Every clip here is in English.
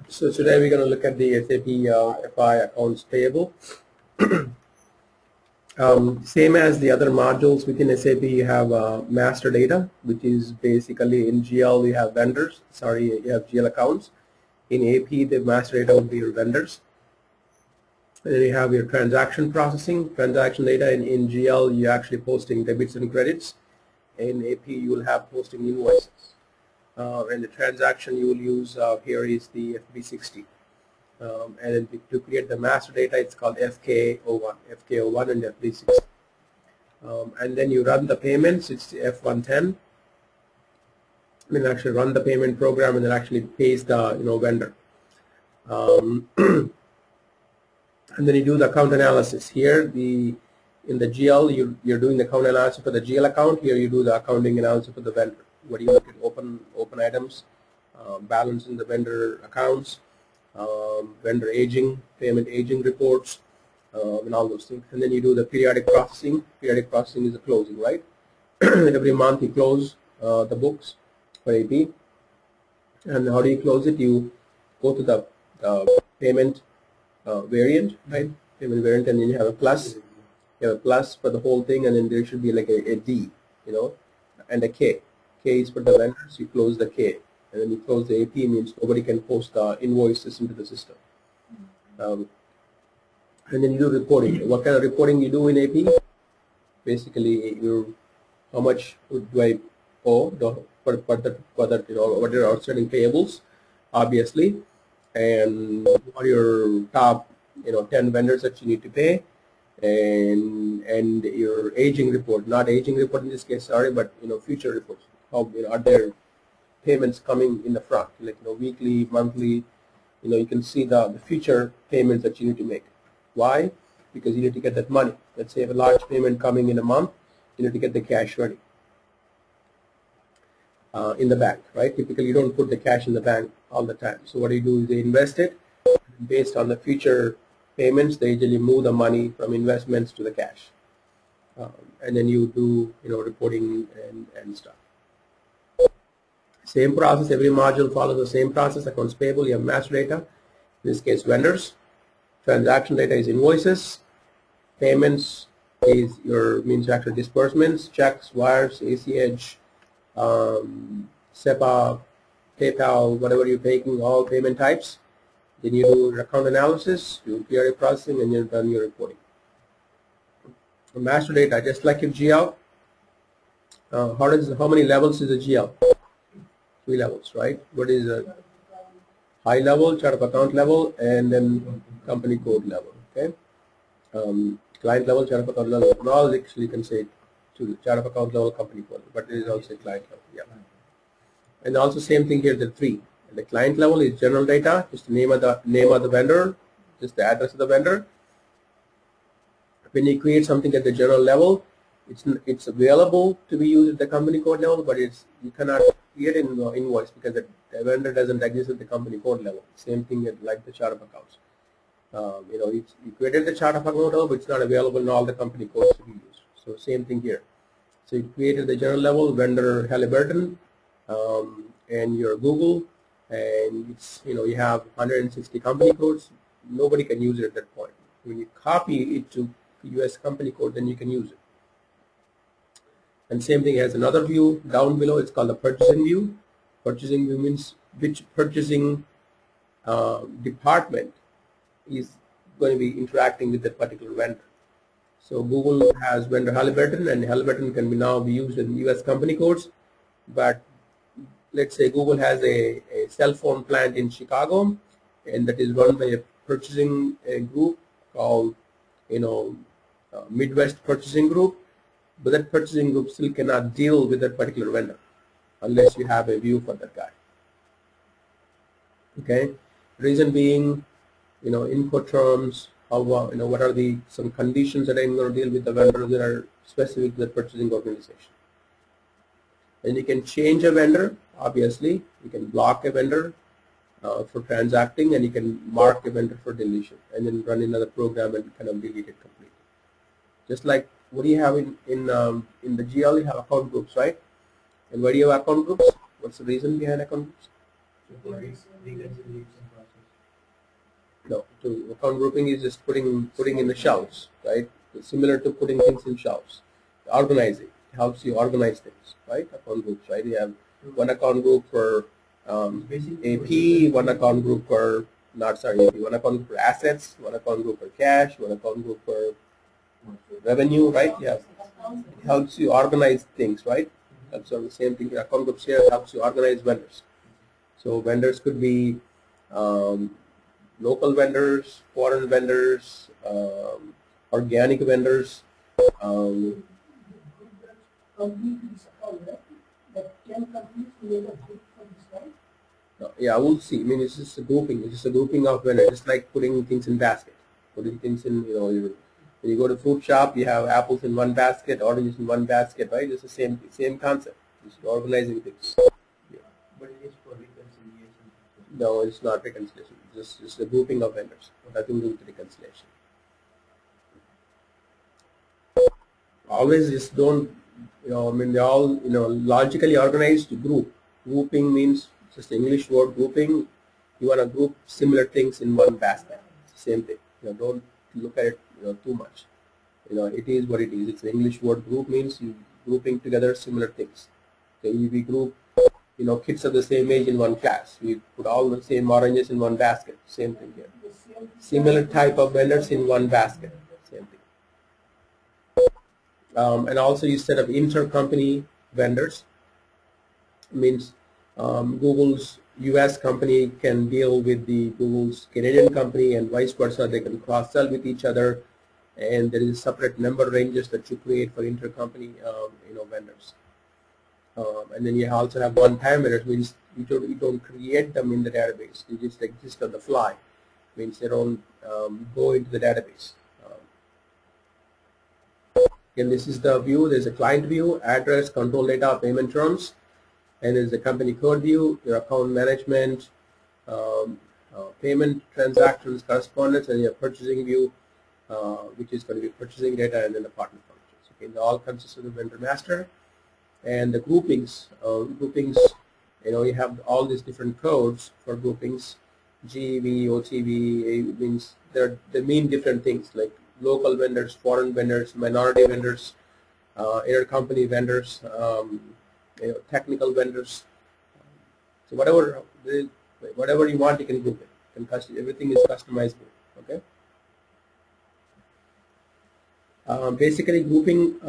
So today we're going to look at the SAP FI accounts payable. Same as the other modules within SAP, you have master data, which is basically in GL you have vendors. Sorry, you have GL accounts. In AP, the master data would be your vendors. And then you have your transaction processing, transaction data. In GL, you're actually posting debits and credits. In AP, you will have posting invoices. And the transaction you will use here is the FB60. And then to create the master data, it's called FK01 and FB60. And then you run the payments, it's the F110. I mean, actually run the payment program and then actually pays the vendor. And then you do the account analysis. Here, in the GL, you're doing the account analysis for the GL account. Here, you do the accounting analysis for the vendor. What do you look at? Open items, balance in the vendor accounts, vendor aging, payment aging reports, and all those things. And then you do the periodic processing. Periodic processing is the closing, right? Every month you close the books for AP. And how do you close it? You go to the payment variant, right? Payment variant, and then you have a plus. You have a plus for the whole thing, and then there should be like a D, and a K. K is for the vendors. You close the K, and then you close the AP. Means nobody can post the invoices into the system. And then you do reporting. What kind of reporting you do in AP? Basically, how much do I owe for that what are your outstanding payables, obviously, and what are your top 10 vendors that you need to pay, and your aging report, not aging report in this case, sorry, but future reports. How are there payments coming in the front, like weekly, monthly? You can see the future payments that you need to make. Why? Because you need to get that money. Let's say you have a large payment coming in a month, you need to get the cash ready in the bank, right? Typically, you don't put the cash in the bank all the time. So what do? Is they invest it based on the future payments. They usually move the money from investments to the cash, and then you do reporting and stuff. Same process. Every module follows the same process. Accounts payable, you have master data. In this case, vendors. Transaction data is invoices. Payments is your means to actual disbursements, checks, wires, ACH, SEPA, PayPal, whatever you're taking, all payment types. Then you do account analysis, do periodic processing, and you're done your reporting. So master data, just like your GL. How many levels is a GL? 3 levels, right? What is a high level, chart of account level, and then company code level? Okay. Client level, chart of account level. All actually you can say to chart of account level, company code, but it is also client level. Yeah. And also same thing here, the 3. At the client level is general data, just the name of the vendor, just the address of the vendor. When you create something at the general level, it's available to be used at the company code level, but you cannot create it in the invoice because the vendor doesn't exist at the company code level. Same thing like the chart of accounts. You created the chart of account level, but it's not available in all the company codes to be used. So same thing here. So you created the general level, vendor Halliburton, and your Google, and it's you have 160 company codes. Nobody can use it at that point. When you copy it to US company code, then you can use it. And same thing has another view down below. It's called the purchasing view. Purchasing view means which purchasing department is going to be interacting with that particular vendor. So Google has vendor Halliburton, and Halliburton can now be used in US company codes. But let's say Google has a cell phone plant in Chicago, and that is run by a purchasing group called Midwest Purchasing Group. But that purchasing group still cannot deal with that particular vendor unless you have a view for that guy. Okay, reason being, input terms, how what are some conditions that I'm going to deal with the vendor that are specific to the purchasing organization. And you can change a vendor. Obviously, you can block a vendor for transacting, and you can mark a vendor for deletion, and then run another program and kind of delete it completely. Just like what do you have in the GL? You have account groups, right? And why do you have account groups? What's the reason behind account groups? No, to account grouping is just putting in the shelves, right? It's similar to putting things in shelves. Organizing helps you organize things, right? Account groups, right? You have one account group for AP, one account group for AP, one account group for assets, one account group for cash, one account group for revenue, right? Yeah, it helps you organize things, right? That's the same thing. Account groups here helps you organize vendors. So vendors could be local vendors, foreign vendors, organic vendors. Yeah, we'll see. I mean, it's just a grouping. It's just a grouping of vendors, just like putting things in basket. Putting things in, when you go to fruit shop, you have apples in one basket, oranges in one basket, right? It's the same concept. Just organizing things. Yeah. But it is for reconciliation. No, it's not reconciliation. Just a grouping of vendors. Nothing to do with reconciliation. Always just don't, I mean, they're all, logically organized group. Grouping means just the English word grouping. You want to group similar things in one basket. Same thing. Don't look at it, too much. It is what it is. It's the English word group means you grouping together similar things. So we group, kids of the same age in one class. We put all the same oranges in one basket. Same thing here. Similar type of vendors in one basket. Same thing. And also you set up intercompany vendors. Means Google's US company can deal with the Google's Canadian company and vice versa. They can cross-sell with each other, and there is separate number ranges that you create for intercompany vendors. And then you also have one-time vendors, means you don't create them in the database. They just exist on the fly. Means they don't go into the database. Again, this is the view. There's a client view, address, control data, payment terms, and there's the company code view, your account management, payment transactions, correspondence, and your purchasing view, which is going to be purchasing data, and then the partner functions. Okay, they all consist of the vendor master. And the groupings, you have all these different codes for groupings. GV, OTV, means they mean different things like local vendors, foreign vendors, minority vendors, intercompany vendors, technical vendors. So whatever you want, you can group it. Everything is customizable. Okay. Basically, grouping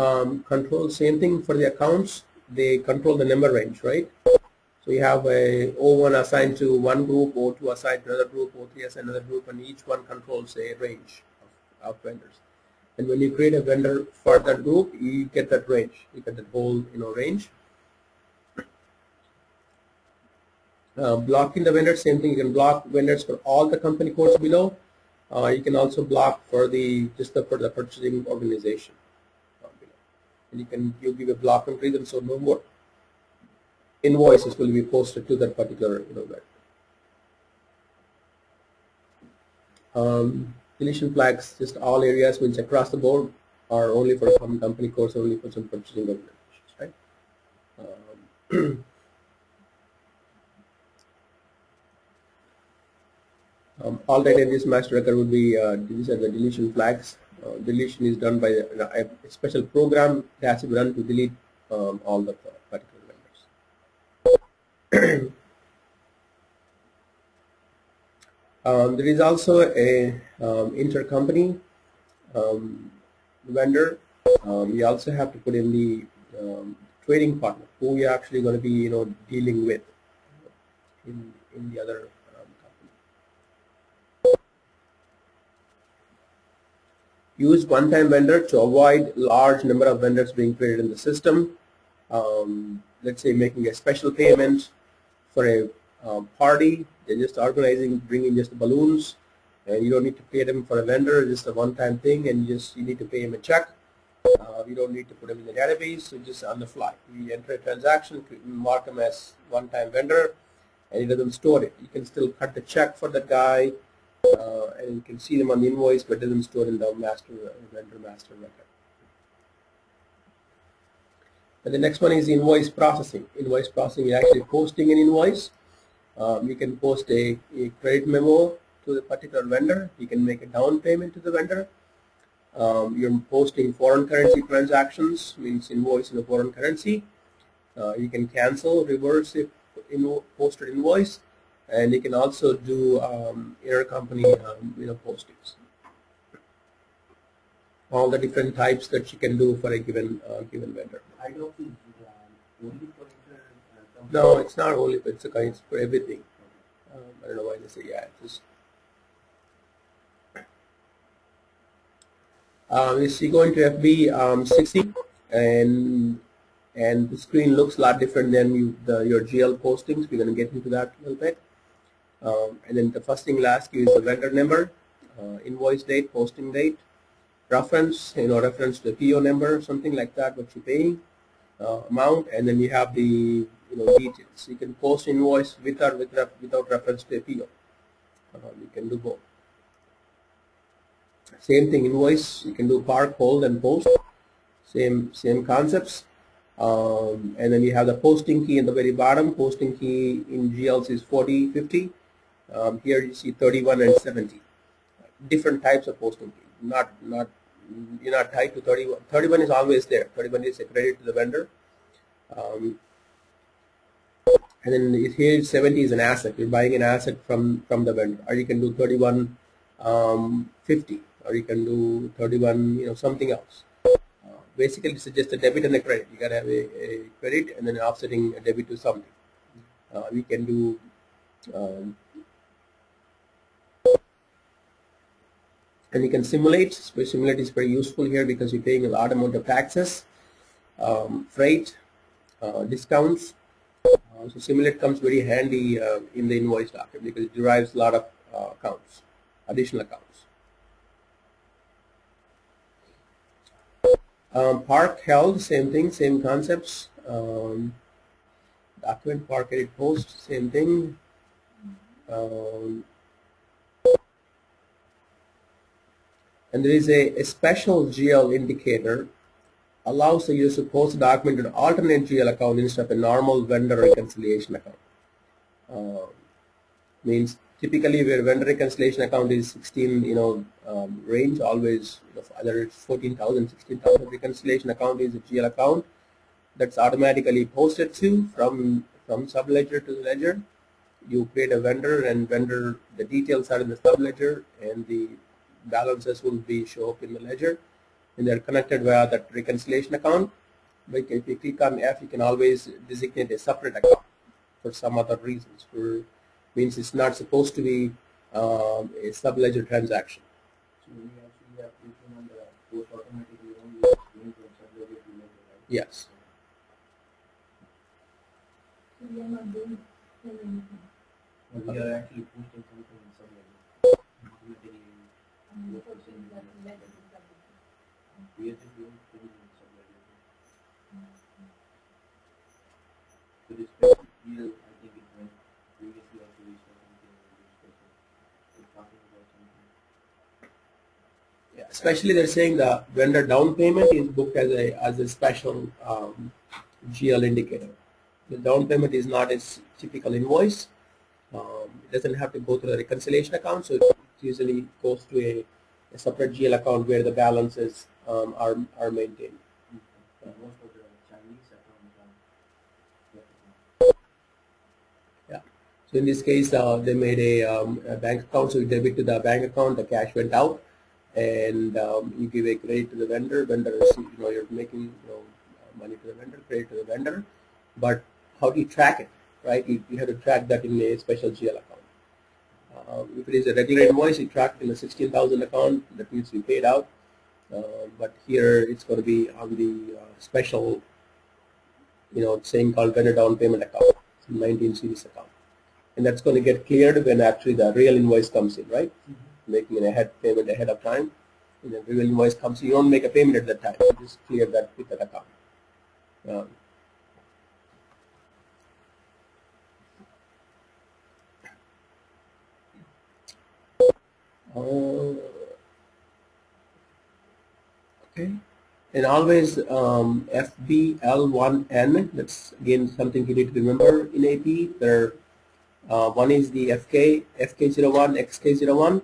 controls same thing for the accounts. They control the number range, right? So you have a O1 assigned to one group, O2 assigned to another group, O3 assigned to another group, and each one controls a range of vendors. And when you create a vendor for that group, you get that range. You get that whole range. Blocking the vendors, same thing. You can block vendors for all the company codes below. You can also block for the purchasing organization. And you give a block and reason, so no more invoices will be posted to that particular vendor. Deletion flags, just all areas, means across the board, are only for some company codes, only for some purchasing organizations, right? All data in this master record would be these are the deletion flags. Deletion is done by a special program that has to be run to delete all the particular vendors. There is also a intercompany vendor. You also have to put in the trading partner who you're actually going to be dealing with in the other company. Use one-time vendor to avoid large number of vendors being created in the system. Let's say making a special payment for a party. They're just organizing, bringing just the balloons, and you don't need to pay them for a vendor. It's just a one-time thing, and you need to pay him a check. You don't need to put them in the database, so just on the fly. You enter a transaction, mark them as one-time vendor, and it doesn't store it. You can still cut the check for that guy, and you can see them on the invoice, but it doesn't store in the vendor master record. And the next one is invoice processing. Invoice processing is actually posting an invoice. You can post a credit memo to the particular vendor. You can make a down payment to the vendor. You're posting foreign currency transactions, means invoice in a foreign currency. You can cancel, reverse if posted invoice, and you can also do intercompany postings. All the different types that you can do for a given vendor. I don't think only for No, it's not only for it's for everything. I don't know why they say yeah. Is you go into FB 60 and the screen looks a lot different than your GL postings. We're going to get into that a little bit. And then the first thing will ask you is the vendor number, invoice date, posting date, reference, reference to the PO number, something like that, what you're paying, amount, and then you have the details. You can post invoice with or without reference to a PO. You can do both. Same thing, invoice, you can do park, hold, and post. Same concepts. And then you have the posting key in the very bottom. Posting key in GLs is 40, 50. Here you see 31 and 70. Different types of posting key. You're not tied to 31. 31 is always there. 31 is a credit to the vendor. And then here 70 is an asset. You're buying an asset from the vendor. Or you can do 31, 50. Or you can do 31, something else. Basically, it's just a debit and a credit. You gotta have a credit and then offsetting a debit to something. We can do and you can simulate. Simulate is very useful here because you're paying a large amount of taxes, freight, discounts. So simulate comes very handy in the invoice document because it derives a lot of accounts, additional accounts. Park held, same thing, same concepts. Document park edit post, same thing. And there is a special GL indicator allows the user to post a document to an alternate GL account instead of a normal vendor reconciliation account. Means typically where vendor reconciliation account is 16 range, always either it's 14,000, 16,000. Reconciliation account is a GL account that's automatically posted to from subledger to the ledger. You create a vendor, and the details are in the subledger, and the balances will show up in the ledger, and they're connected via that reconciliation account. But if you click on F, you can always designate a separate account for some other reasons. Means it's not supposed to be a subledger transaction. So we actually are clicking on the post automatically only going from subledger to ledger, right? Yes. So we are not doing anything. We are actually posting something in subledger. Automatically posting in ledger. We are just doing things in subledger. So this special deal, I think it went previously also we saw something in this special. We're talking about something. Yeah, especially they're saying the vendor down payment is booked as a special GL indicator. The down payment is not a typical invoice. It doesn't have to go to the reconciliation account, so it usually goes to a separate GL account where the balances are maintained. Most of the Chinese accounts Yeah. So in this case, they made a bank account, so you debit to the bank account, the cash went out, and you give a credit to the vendor. Vendor, you're making money to the vendor, credit to the vendor. But how do you track it, right? You have to track that in a special GL account. If it is a regular invoice, you track it in a 16,000 account that needs to be paid out. But here it's going to be on the special, saying called vendor down payment account, 19 series account, and that's going to get cleared when actually the real invoice comes in, right? Making an payment ahead of time. When the real invoice comes in, you don't make a payment at that time. You just clear that with that account. Okay. And always FBL1N, that's again something you need to remember in AP. One is the FK01, XK01,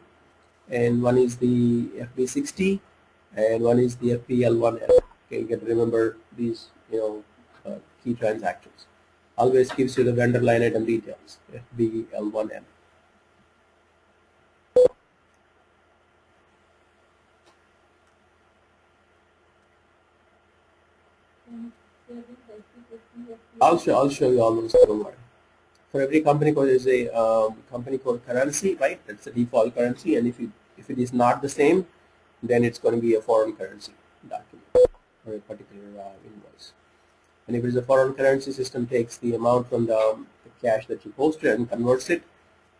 and one is the FB60, and one is the FBL1N. Okay, you get to remember these, key transactions. Always gives you the vendor line item details, FBL1N. I'll show you all those. Don't worry. For every company code, there is a company code currency, right? That's the default currency, and if it is not the same, then it's going to be a foreign currency document for a particular invoice. And if it is a foreign currency, system takes the amount from the cash that you posted and converts it,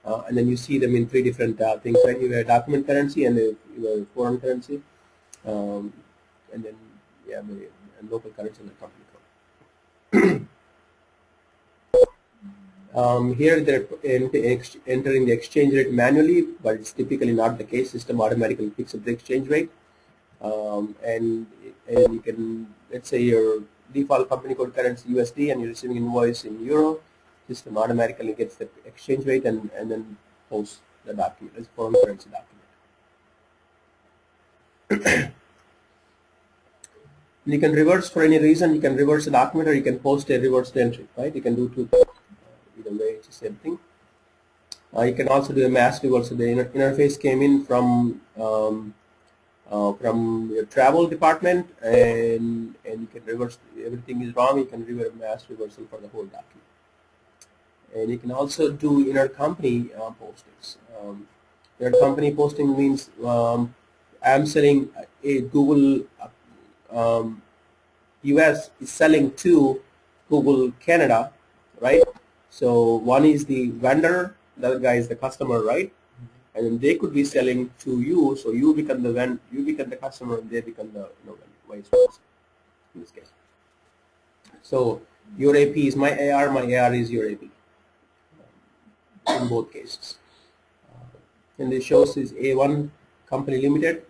and then you see them in three different things, right? You have a document currency and you have a foreign currency, and then you have a local currency and a company code. Here they're entering the exchange rate manually, but it's typically not the case. System automatically picks up the exchange rate, and you can, let's say your default company code currency USD and you're receiving invoice in euro. System automatically gets the exchange rate and then posts the document as foreign currency document. You can reverse for any reason. You can reverse the document, or you can post a reversed entry, right? You can do two things. Either way, it's the same thing. You can also do a mass reverse. So the interface came in from your travel department, and you can reverse. Everything is wrong. You can do a mass reversal for the whole document. And you can also do intercompany postings. Intercompany posting means I'm selling a Google US is selling to Google Canada, right? So one is the vendor, the other guy is the customer, right? And then they could be selling to you, so you become the customer, and they become the vice versa in this case. So your AP is my AR is your AP in both cases. And this shows is A1 company limited.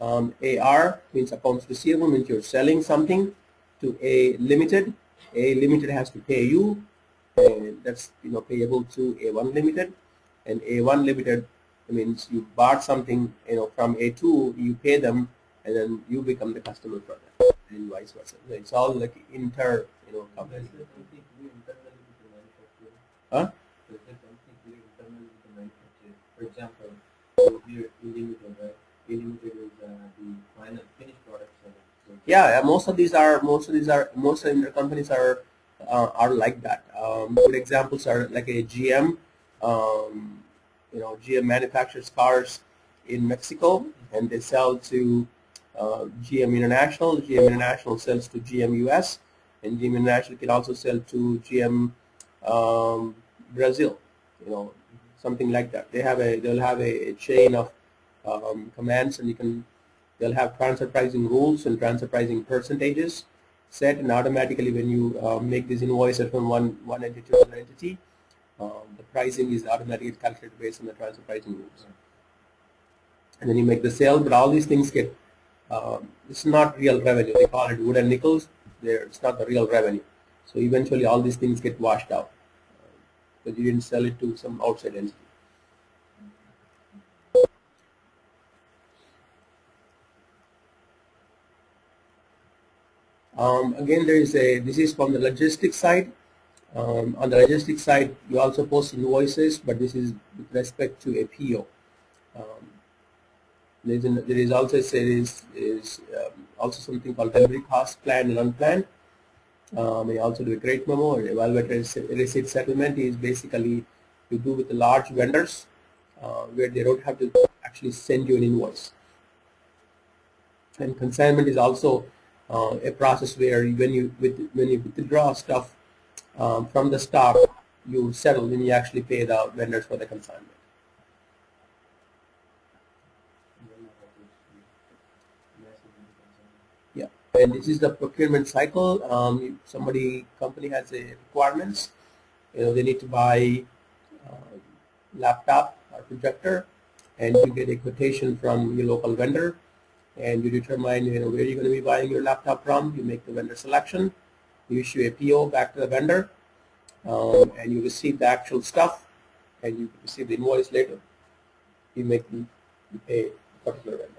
AR means accounts receivable, means you're selling something to A limited. A limited has to pay you, and that's payable to A1 limited. And A1 limited means you bought something from A2, you pay them, and then you become the customer for that, and vice versa. So it's all like inter company. Huh? For example, here limited, right? Limited is the final finished product. Yeah, most of intercompanies are like that. Good examples are like a GM. GM manufactures cars in Mexico, and they sell to GM International. GM International sells to GM US, and GM International can also sell to GM Brazil. Something like that. They'll have a chain of commands, and they'll have transfer pricing rules and transfer pricing percentages set, and automatically when you make this invoice from one entity to another entity, the pricing is automatically calculated based on the transfer pricing rules. And then you make the sale, but all these things get, it's not real revenue. They call it wood and nickels. It's not the real revenue. So eventually all these things get washed out because you didn't sell it to some outside entity. Again, this is from the logistics side. On the logistics side, you also post invoices, but this is with respect to a PO. There is also also something called delivery cost plan and unplanned. You also do a credit memo or evaluated receipt settlement. Is basically you do with the large vendors where they don't have to actually send you an invoice. And consignment is also a process where when you withdraw stuff from the stock, you settle when you actually pay the vendors for the consignment. Yeah, and this is the procurement cycle. Company has a requirements. They need to buy laptop or projector, and you get a quotation from your local vendor. and you determine where you're going to be buying your laptop from. You make the vendor selection, you issue a PO back to the vendor, and you receive the actual stuff, and you receive the invoice later. You pay a particular vendor.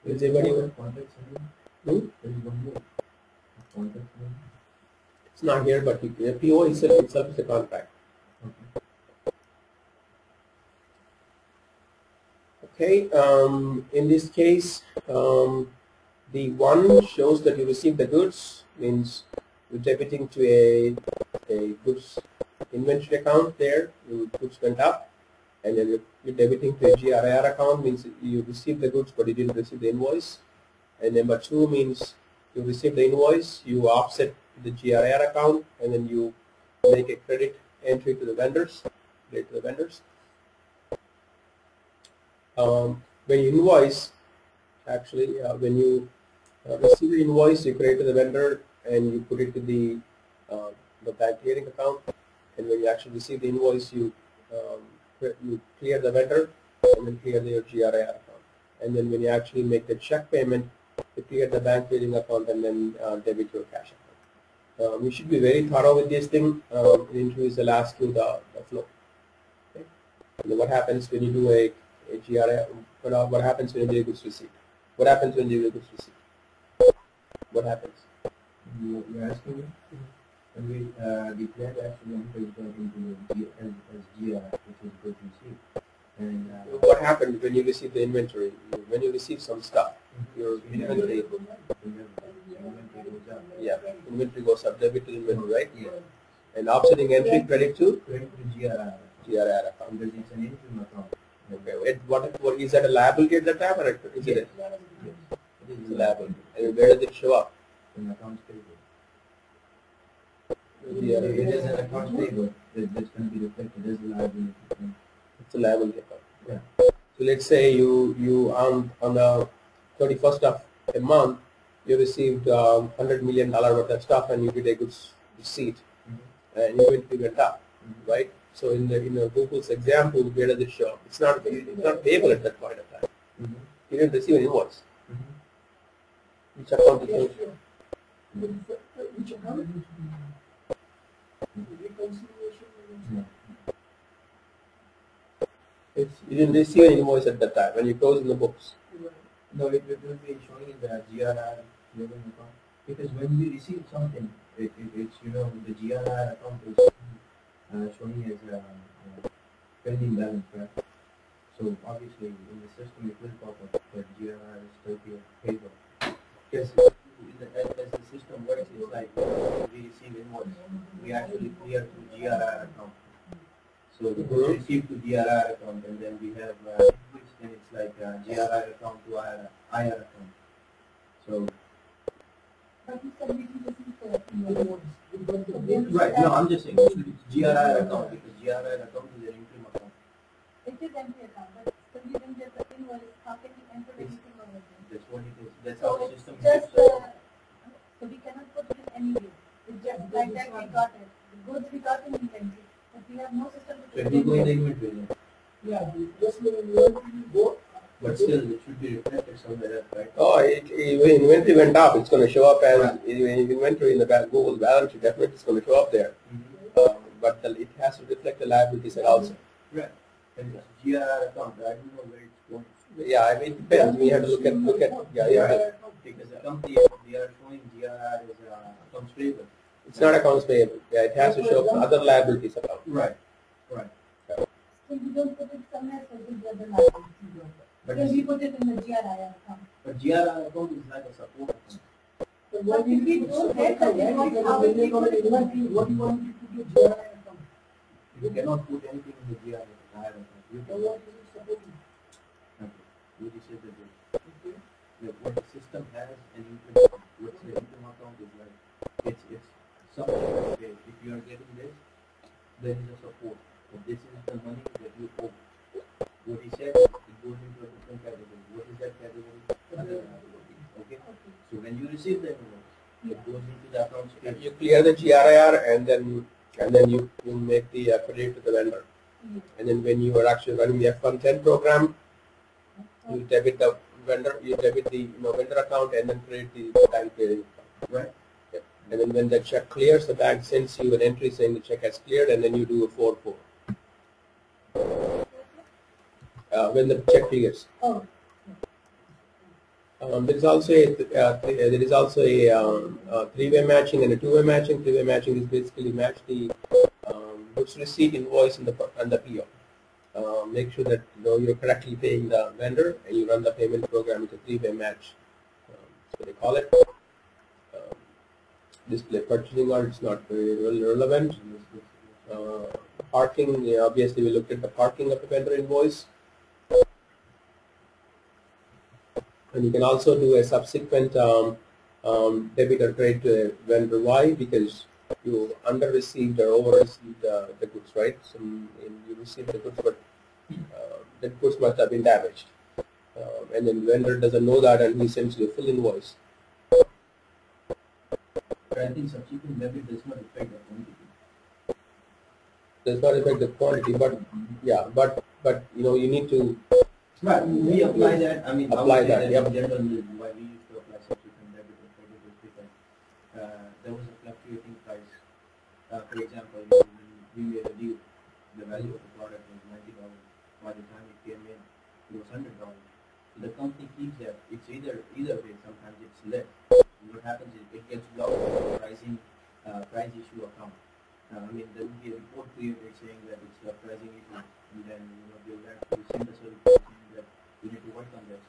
Is anybody with Contract signing? Hmm? There is one more. Contract signing? It's not here, but the PO itself is a contract. Okay. Okay, in this case, the one shows that you received the goods, means you're debiting to a goods inventory account there, your goods went up, and then you're debiting to a GRIR account, means you received the goods but you didn't receive the invoice. And number two means you receive the invoice, you offset the GRIR account, and then you make a credit entry to the vendors, when you invoice, actually, when you receive the invoice, you credit to the vendor and you put it to the bank clearing account. And when you actually receive the invoice, you clear the vendor and then clear your GRIR account. And then when you actually make the check payment, you clear the bank clearing account and then debit your cash account. You should be very thorough with this thing. In interviews, they'll ask you the flow. Okay? And then what happens when you do a GRIR? What happens when you do a goods receipt? What happens when you do a goods receipt? What happens? You're asking me? When we declare actually enters that into the as GR, which is goods received. And what happens when you receive the inventory? When you receive some stuff, your inventory. Yeah, inventory goes up, debit to inventory, right? Yeah. And offsetting entry, credit to credit to GRR. GRIR account. Because it's an interim account. Okay. What is that a liability at that time, or is Yes. it? Yes. It It's is a liability. And where does it show up? in accounts payable. Yeah, It is an accounts payable that's going to be reflected as a liability. it's a liability account. Yeah. So let's say you on the 31st of a month, you received $100 million worth of stuff, and you did a goods receipt, and inventory went up, right? So in Google's example, where does it show up? It's not payable at that point of time. You didn't receive an invoice. Which account did you? Which account? Reconciliation. You didn't receive an invoice at that time when you close in the books. No, it will be showing in the GRR revenue account. Because when we receive something, it's the GRR account is showing as a pending balance, right? So obviously in the system it will pop up that GRR is still payable. Yes, as the system works, it's like we receive invoice, we actually clear to GRR account. So we receive to GRR account, and then we have invoice, and it's like GRR account to IR account. So But you said we can just in your notes. right, no, I'm just saying it's GRR account because GRR account is an interim account. It is empty account, but still you didn't get the invoice. How can you enter anything over there? That's what it is. That's So how the it's system just, gives us. so we cannot put it in any way. It's just like that we got it. The goods we got in inventory, but we have no system to So put it it will go in the in. inventory then. Yeah, just when you go. But still, it should be reflected somewhere else, right? Oh, when inventory went up, it's going to show up as inventory in the Google balance sheet. Definitely, it's going to show up there. But it has to reflect the liability side also. Right. And it's GRR account, I don't know where it's going. Yeah, I mean, it depends. We have to look at. Yeah. Because the company, they are showing GRR as accounts payable. It's not accounts payable. Yeah, it has to show up other liabilities account. Right. Right. So you don't put it somewhere, so it will get the liability. Because we put it in the GRI account. But GRR account is like a support account. But if we don't get the invoice, how will we put it in the What do you want to put your GRI account? You cannot put anything in the GRR account. You So can, what is it supposed to be? okay. You just said that what the system has an income account. What's the income account is like, it's something like, okay, if you are getting this, there is a support. But this is the money that you owe. What he said, it goes into a different category. What is that category? Other liability. Okay? So when you receive the invoice, it goes into the accounts payable. You clear the GRIR and then you make the credit to the vendor. And then when you are actually running the F110 program, you debit the vendor, you debit the vendor account, and then credit the bank clearing account. Right. Yep. And then when the check clears, the bank sends you an entry saying the check has cleared, and then you do a 4-4. When the check clears. Oh. There is also a three-way matching and a two-way matching. Three-way matching is basically match the goods receipt, invoice, and the PO. Make sure that you're correctly paying the vendor, and you run the payment program with a three-way match. That's what they call it. Display purchasing order is not very relevant. Parking, obviously we looked at the parking of the vendor invoice. And you can also do a subsequent debit or credit to vendor Y because you under received or over received the goods, right? So you received the goods, but the goods must have been damaged. And then vendor doesn't know that, and he sends you a full invoice. But I think subsequent debit does not affect the quantity. Does not affect the quantity, but yeah, but you need to. Right, we apply that. I mean, apply that. Yep. In general, why we used to apply subsequent debit or credit is because there was a fluctuating price. For example, when we made a deal, the value of the product was $90. By the time it came in, it was $100. So the company keeps that. It's either way. Sometimes it's less. And what happens is it gets blocked with the price issue account. I mean, there will be a report created saying that it's a pricing issue, and then they will actually send us a report saying that we need to work on this.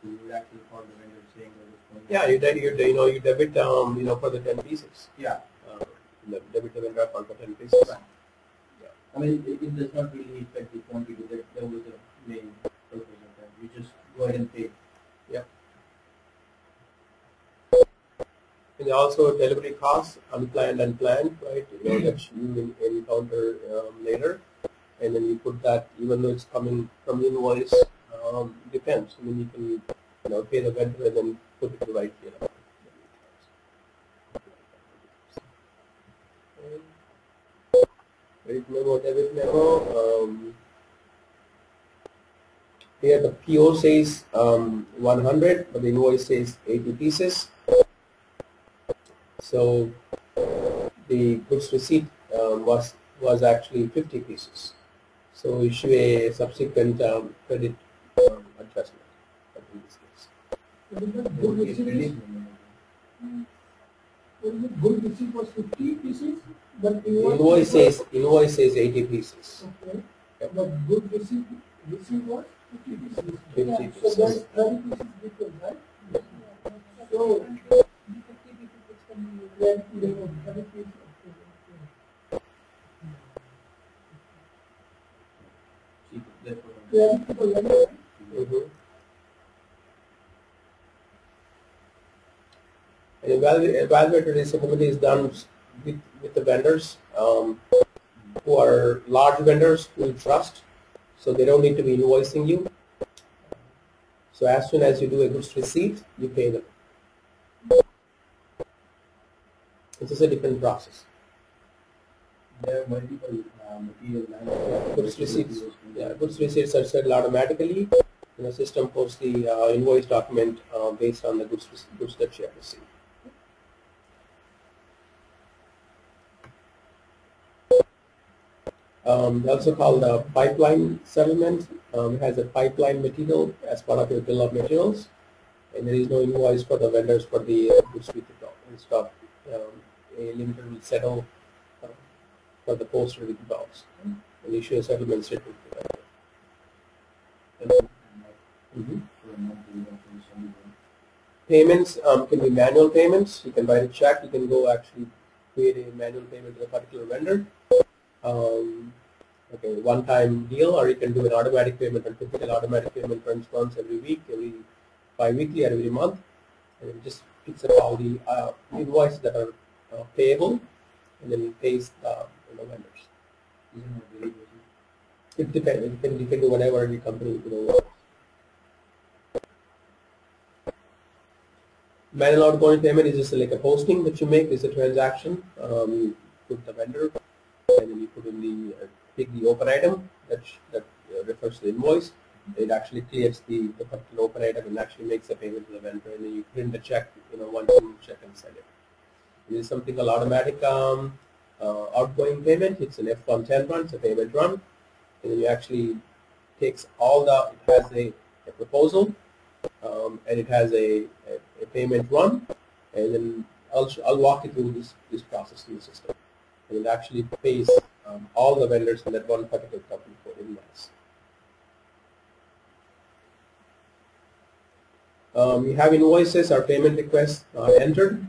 So we would actually call the vendor saying that it's going. Yeah, you debit for the 10 pieces. Yeah. Debit the vendor account for 10 pieces. Right. Yeah. I mean, it does not really affect the quantity. That was the main purpose of that. You just go ahead and pay. Yeah. And also delivery costs, unplanned and planned, right? That you encounter later, and then you put that, even though it's coming from the invoice, depends. I mean, you can pay the vendor and then put it right here. Credit memo, debit memo. Here the PO says 100, but the invoice says 80 pieces. So the goods receipt was actually 50 pieces. So issue a subsequent credit adjustment in this case. What is the good receipt? Good receipt was 50 pieces, but Invoice says 80 pieces. Okay. Yep. But good receipt was 50 pieces. 50 So pieces. that's 30 pieces difference, right? So then they were 30 pieces. Yeah, people like that. An evaluated resettlement is done with the vendors who are large vendors who you trust, so they don't need to be invoicing you. So as soon as you do a goods receipt, you pay them. It's just a different process. There are multiple material lines. Goods receipts. Yeah, goods receipts are settled automatically. The system posts the invoice document based on the goods that you have received. Also called a pipeline settlement. It has a pipeline material as part of your bill of materials, and there is no invoice for the vendors for the goods with the stock. A limiter will settle for the poster with the dogs and issue a settlement statement to the vendor. Payments can be manual payments. You can write a check. You can go actually create a manual payment to a particular vendor. Okay, one-time deal, or you can do an automatic payment. A typical automatic payment runs once every week, every bi-weekly, or every month, and it just picks up all the invoices that are payable, and then it pays the vendors. It depends. You can do whatever the company Manual outgoing payment is just like a posting that you make. It's a transaction. You put the vendor, and then you put in the pick the open item that refers to the invoice. It actually clears the particular open item and actually makes a payment to the vendor, and then you print the check, one single check and send it. This is something called automatic outgoing payment. It's an F110 run, it's a payment run, and then you actually takes all the, it has a proposal, and it has a payment run, and then I'll walk you through this process in the system, and it actually pays all the vendors in that one particular company for invoice. You have invoices or payment requests are entered,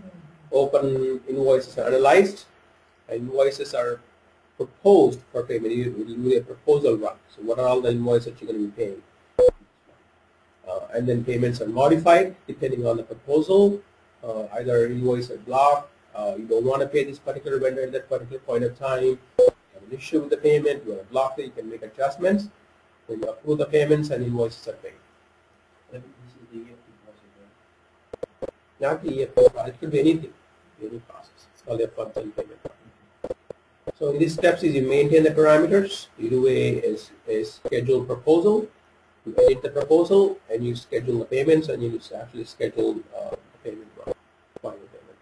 open invoices are analyzed, and invoices are proposed for payment. It will do a proposal run. So what are all the invoices you're going to be paying? And then payments are modified depending on the proposal. Either invoice are blocked, you don't want to pay this particular vendor at that particular point of time, you have an issue with the payment, you want to block it, you can make adjustments, then you approve the payments and invoices are paid. This is the EFT process, right? Not the EFT process, it could be anything, any process. It's called a front-end payment. So in these steps is you maintain the parameters, you do a scheduled proposal, you edit the proposal, and you schedule the payments, and you actually schedule the payment run, final payment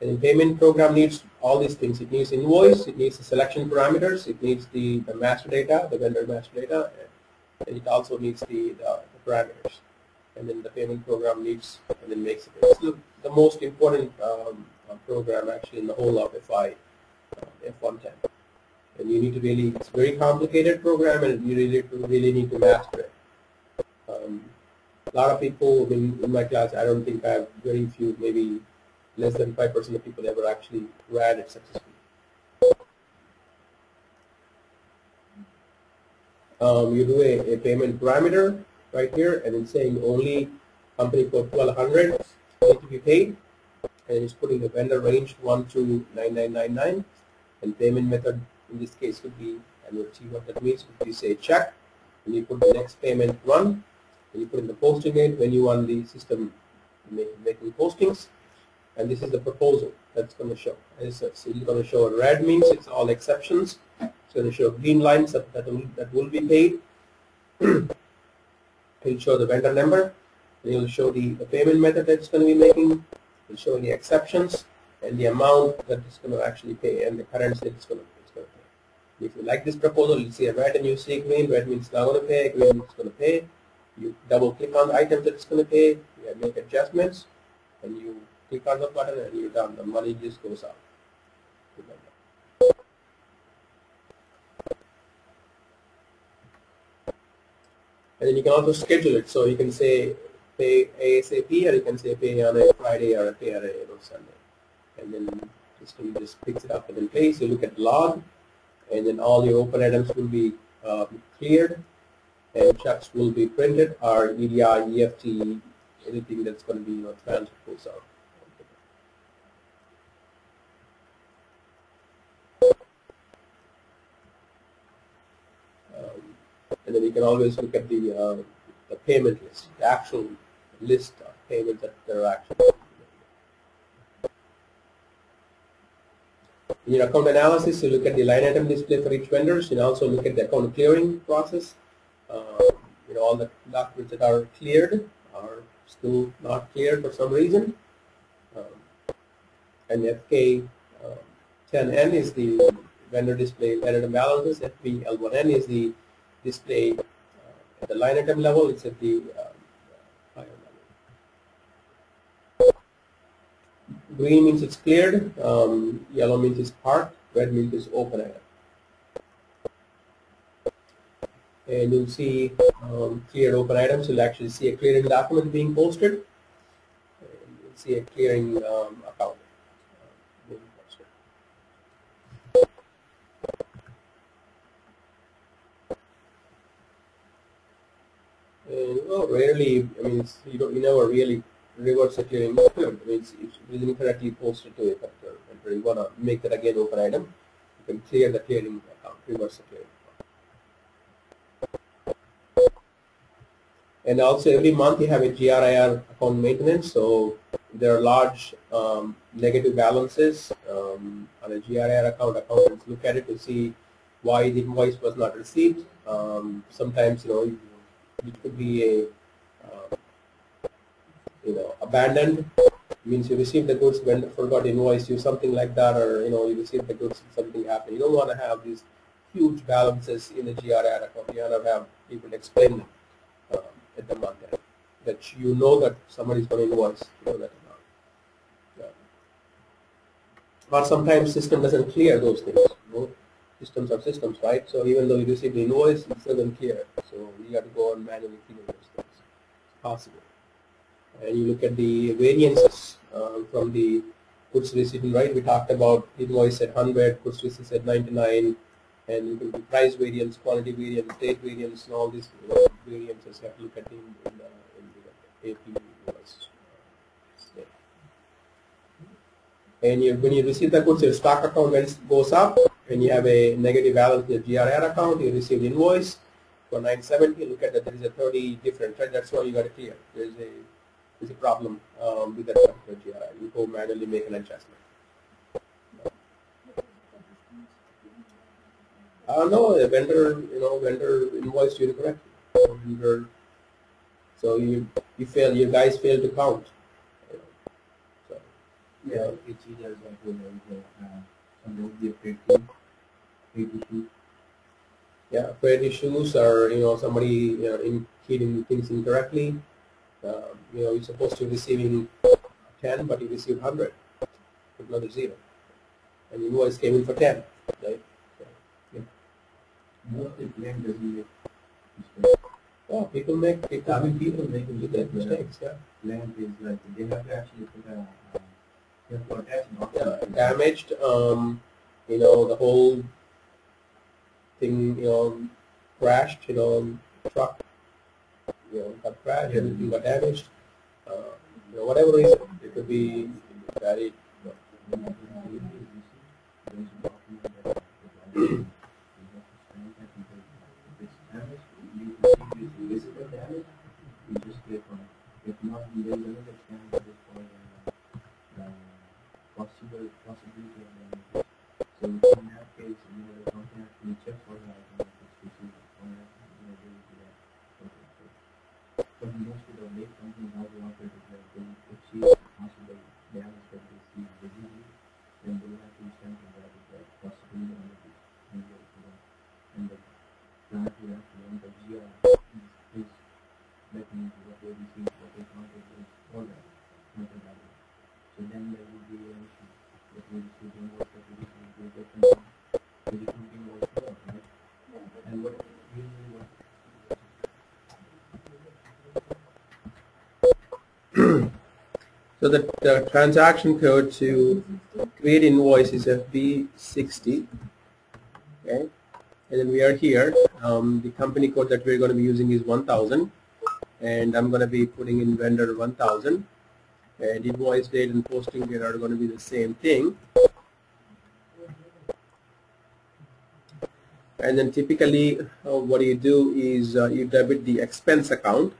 run. And the payment program needs all these things. It needs invoice, it needs the selection parameters, it needs the master data, the vendor master data, and it also needs the parameters. And then the payment program needs, and then makes it. It's the most important program actually in the whole of FI. F110, and you need to really, it's a very complicated program, and you really need to master it. A lot of people in my class, I don't think I have very few, maybe less than 5% of people ever actually ran it successfully. You do a payment parameter right here, and it's saying only company code 1200 need to be paid, and it's putting the vendor range 1 to 9999. And payment method in this case would be, and we'll see what that means, if you say check, and you put the next payment run, and you put in the posting date when you want the system making postings, and this is the proposal that's going to show. So it's going to show a red means it's all exceptions. It's going to show green lines that will be paid. It'll show the vendor number, and it'll show the payment method that it's going to be making. It'll show the exceptions and the amount that it's going to actually pay, and the currency it's going to pay. If you like this proposal, you see a red and you see green. Red means not going to pay, green means it's going to pay. You double click on the items that it's going to pay, you make adjustments, and you click on the button and you're done. The money just goes out. And then you can also schedule it, so you can say pay ASAP, or you can say pay on a Friday, or pay on a Sunday. And then the system just picks it up and then pays. You look at log, and then all your open items will be cleared, and checks will be printed, or EDI, EFT, anything that's going to be transferred goes out. And then you can always look at the payment list, the actual list of payments that are actually. In your account analysis, you look at the line item display for each vendor. You also look at the account clearing process. All the documents that are cleared are still not cleared for some reason. And FK10N is the vendor display line item balances. FBL1N is the display at the line item level. It's at the higher level. Green means it's cleared, yellow means it's parked, red means it's open item. And you'll see cleared open items. You'll actually see a clearing document being posted. And you'll see a clearing account being posted. And well, rarely, I mean, you never really reverse the clearing. It's incorrectly posted to a particular vendor. You want to make that again open item. You can clear the clearing account, reverse the clearing account. And also every month you have a GRIR account maintenance. So there are large negative balances on a GRIR account. Accountants look at it to see why the invoice was not received. Sometimes, it could be a abandoned, means you received the goods, vendor forgot to invoice you, something like that, or you received the goods and something happened. You don't want to have these huge balances in the GRR account. You want to have people explain them at the month end, that you know that somebody's going to invoice that amount. Or sometimes system doesn't clear those things. Systems are systems, right? So even though you receive the invoice, it doesn't clear. So you have to go and manually clear those things. It's possible. And you look at the variances from the goods received, right? We talked about invoice at 100, goods received at 99, and you can do price variance, quantity variance, date variance, and all these variances you have to look at in the AP invoice. And when you receive the goods, your stock account goes up. When you have a negative balance in the GRR account, you receive the invoice for 970. Look at that, there is a 30 different, right? That's why you got to clear. There's a problem with that particular GRI. You go manually make an adjustment. No, a vendor invoiced you incorrectly. So you guys fail to count. So yeah, it's either some would be a paid issue. yeah, paid issues, or somebody keying things incorrectly. You're supposed to be receiving 10, but you received 100 with another 0. And invoice came in for 10, right? So, yeah. Most of the claim doesn't make mistakes. Oh, people make People make mistakes, yeah. Claim is like they have to actually put they have to attach an Damaged, the whole thing, crashed, truck, got crashed, everything got damaged. Whatever reason, it could be very. If not, there is another standard for possibility of damage. So in that case, the company actually checks for that and if it's received or they will do that. But most of the big companies now they operate is like if she is possible damage that they see visually, then they will actually stand for that is that possibility of damage and the plant will actually enter GR is that means what they receive, what they counted is all that, not the value. So then there will be an issue. What we receive and what we receive will get confused. So the company was wrong, right? And what usually So the transaction code to create invoice is FB60. Okay, and then we are here. The company code that we're going to be using is 1000, and I'm going to be putting in vendor 1000, and invoice date and posting date are going to be the same thing. And then typically what you do is you debit the expense account.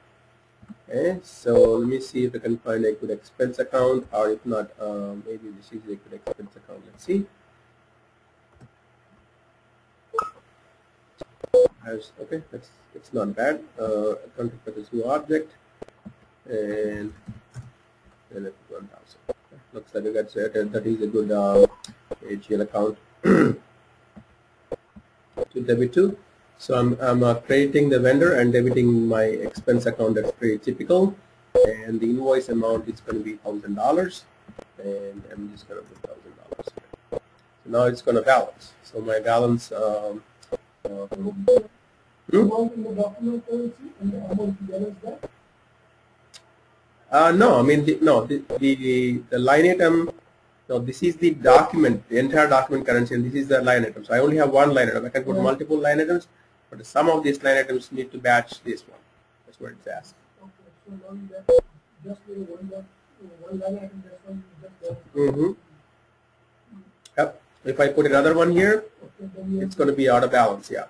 Okay, so let me see if I can find a good expense account, or if not, maybe this is a good expense account. Let's see. Okay, it's not bad. Accounting for this new object, and then it's 1000. Okay. Looks like that is a good AGL account to debit to. So I'm crediting the vendor and debiting my expense account. That's pretty typical. And the invoice amount is going to be $1,000, and I'm just going to put $1,000. So now it's going to balance. So my balance. Amount in the document currency and the amount to balance that? No, I mean the line item. No, this is the document, the entire document currency, and this is the line item. So I only have one line item. I can put multiple line items, but some of these line items need to match this one. That's what it's asking. Okay, so now that just one line item, that's one just Yep. If I put another one here, okay, then it's going to be out of balance. Yeah.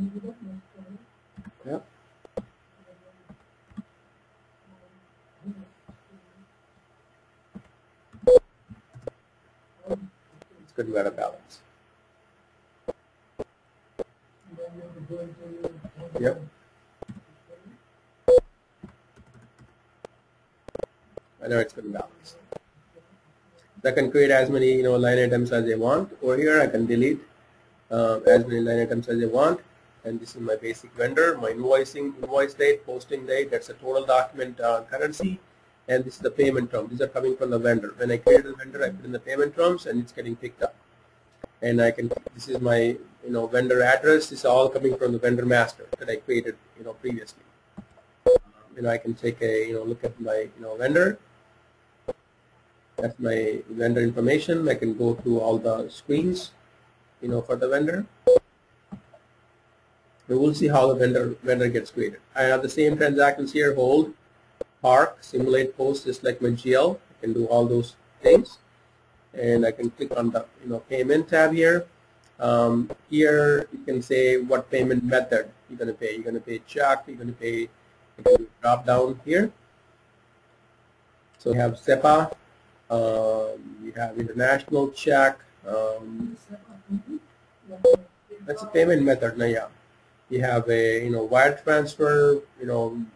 can you do that? Yeah. It's going to be out of balance. Yep. I know it's been balanced. I can create as many line items as I want. Over here I can delete as many line items as I want. And this is my basic vendor, my invoice date, posting date, that's the total document currency, and this is the payment term. These are coming from the vendor. When I create a vendor, I put in the payment terms and it's getting picked up. And this is my vendor address. This is all coming from the vendor master that I created previously. I can take a look at my vendor. That's my vendor information. I can go through all the screens for the vendor. We will see how the vendor gets created. I have the same transactions here: hold, park, simulate, post, just like my GL. I can do all those things, and I can click on the payment tab here. Here you can say what payment method you're going to pay. You're going to pay check. You're going to pay. You can drop down here. So we have SEPA. We have international check. That's a payment method. Now, yeah. You have a wire transfer. You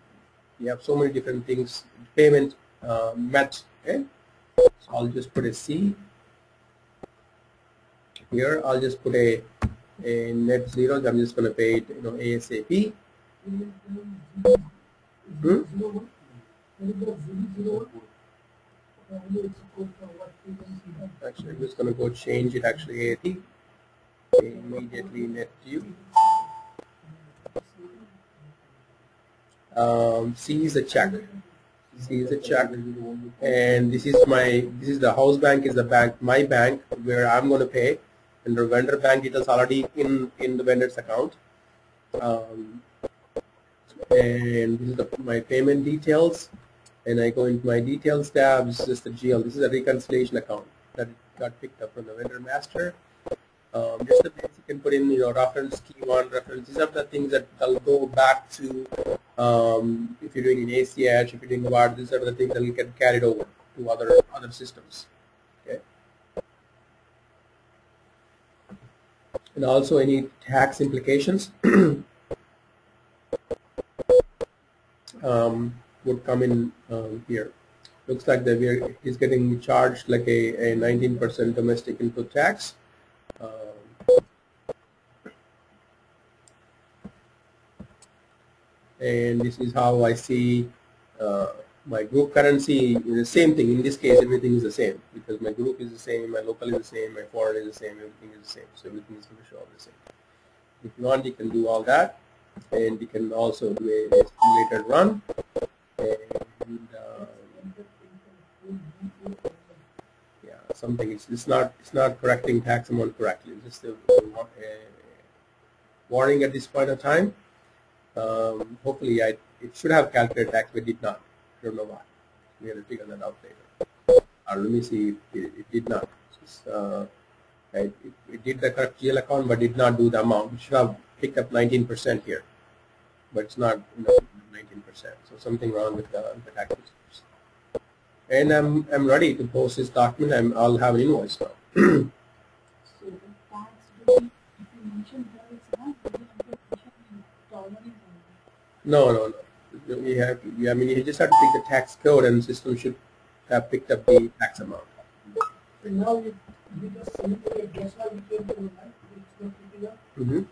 have so many different things. Payment method. Okay. So I'll just put a C. Here I'll just put a net zero. I'm just going to pay it ASAP. Actually, I'm just going to go change it. Actually, ASAP. Immediately net due. C is a check. C is a check, and this is the house bank is the bank, my bank, where I'm going to pay, and the vendor bank details already in the vendor's account. And this is my payment details, and I go into my details tab. This is just the GL. This is a reconciliation account that got picked up from the vendor master. Just the basic, you can put in reference, key one, reference. These are the things that will go back to if you're doing an ACH, if you're doing the WARD. These are the things that will get carried over to other systems. Okay. And also any tax implications would come in here. Looks like that he's getting charged like a 19% domestic input tax. And this is how I see my group currency. The same thing. In this case, everything is the same because my group is the same, my local is the same, my foreign is the same, everything is the same. So everything is going to show up the same. If you want, you can do all that, and you can also do a simulated run. And yeah, something it's not correcting tax amount correctly. It's just a warning at this point of time. Hopefully it should have calculated tax, but it did not. I don't know why. We have to figure that out later. Let me see if it did not. It did the correct GL account, but did not do the amount. It should have picked up 19% here, but it's not 19%. So something wrong with the tax systems. And I'm ready to post this document. I'll have an invoice now. So the tax, if you mentioned here, it's not tolerance. No. We have. I mean, you just have to pick the tax code, and the system should have picked up the tax amount. So now we just simulate. That's why we came to the line. It's not picking up. We do